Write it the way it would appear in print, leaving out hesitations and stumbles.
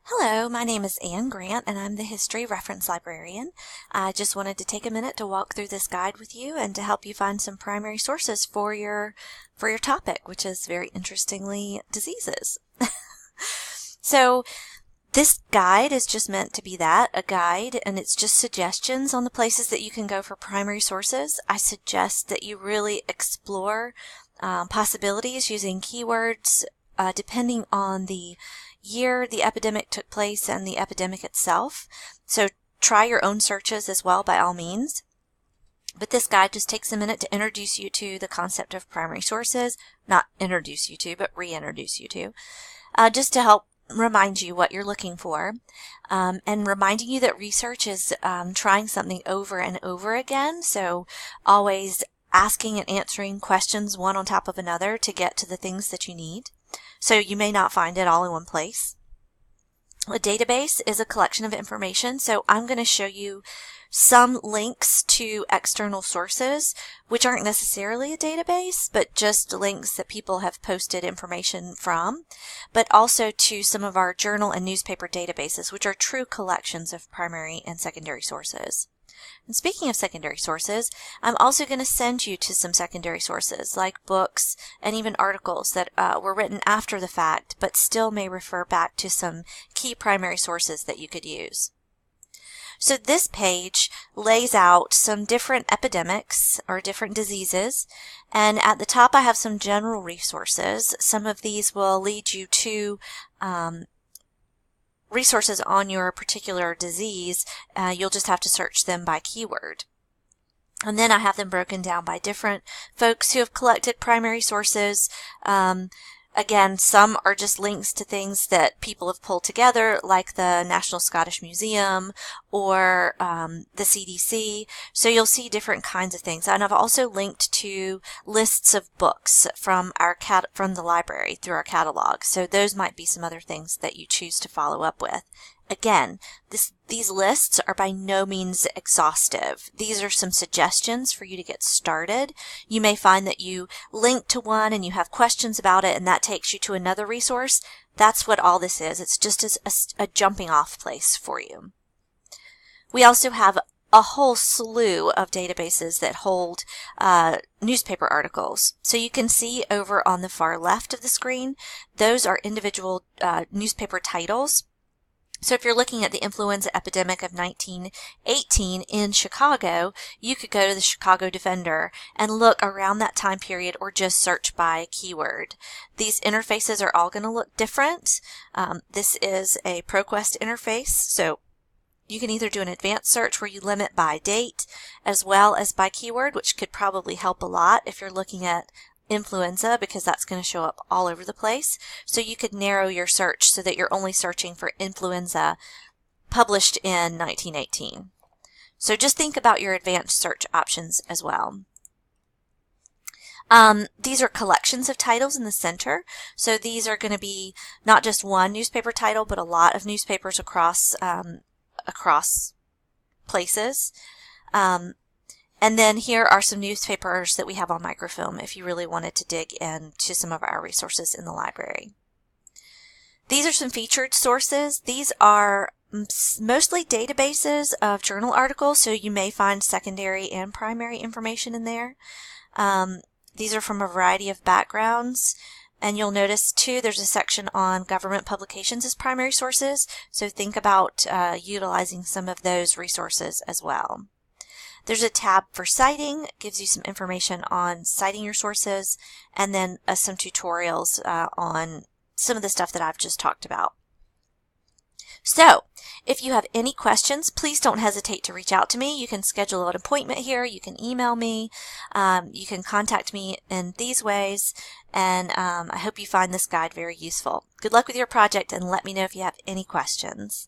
Hello, my name is Anne Grant and I'm the History Reference Librarian. I just wanted to take a minute to walk through this guide with you and to help you find some primary sources for your topic, which is very interestingly diseases. So this guide is just meant to be that, a guide, and it's just suggestions on the places that you can go for primary sources. I suggest that you really explore possibilities using keywords depending on the year the epidemic took place and the epidemic itself. So try your own searches as well by all means. But this guide just takes a minute to introduce you to the concept of primary sources, not introduce you to, but reintroduce you to, just to help remind you what you're looking for, and reminding you that research is trying something over and over again. So always asking and answering questions one on top of another to get to the things that you need. So you may not find it all in one place. A database is a collection of information, so I'm going to show you some links to external sources, which aren't necessarily a database, but just links that people have posted information from, but also to some of our journal and newspaper databases, which are true collections of primary and secondary sources. And speaking of secondary sources, I'm also going to send you to some secondary sources like books and even articles that were written after the fact, but still may refer back to some key primary sources that you could use. So this page lays out some different epidemics or different diseases, and at the top I have some general resources. Some of these will lead you to resources on your particular disease. You'll just have to search them by keyword. And then I have them broken down by different folks who have collected primary sources. Again, some are just links to things that people have pulled together, like the National Scottish Museum or the CDC. So you'll see different kinds of things. And I've also linked to lists of books from from the library through our catalog. So those might be some other things that you choose to follow up with. Again, these lists are by no means exhaustive. These are some suggestions for you to get started. You may find that you link to one and you have questions about it, and that takes you to another resource. That's what all this is. It's just a jumping off place for you. We also have a whole slew of databases that hold newspaper articles. So you can see over on the far left of the screen, those are individual newspaper titles. So if you're looking at the influenza epidemic of 1918 in Chicago, you could go to the Chicago Defender and look around that time period or just search by keyword. These interfaces are all going to look different. This is a ProQuest interface, so you can either do an advanced search where you limit by date as well as by keyword, which could probably help a lot if you're looking at influenza, because that's going to show up all over the place. So you could narrow your search so that you're only searching for influenza published in 1918. So just think about your advanced search options as well. These are collections of titles in the center. So these are going to be not just one newspaper title, but a lot of newspapers across places. And then here are some newspapers that we have on microfilm if you really wanted to dig into some of our resources in the library. These are some featured sources. These are mostly databases of journal articles, so you may find secondary and primary information in there. These are from a variety of backgrounds. And you'll notice too, there's a section on government publications as primary sources, so think about utilizing some of those resources as well. There's a tab for citing, gives you some information on citing your sources, and then some tutorials on some of the stuff that I've just talked about. So, if you have any questions, please don't hesitate to reach out to me. You can schedule an appointment here, you can email me, you can contact me in these ways, and I hope you find this guide very useful. Good luck with your project, and let me know if you have any questions.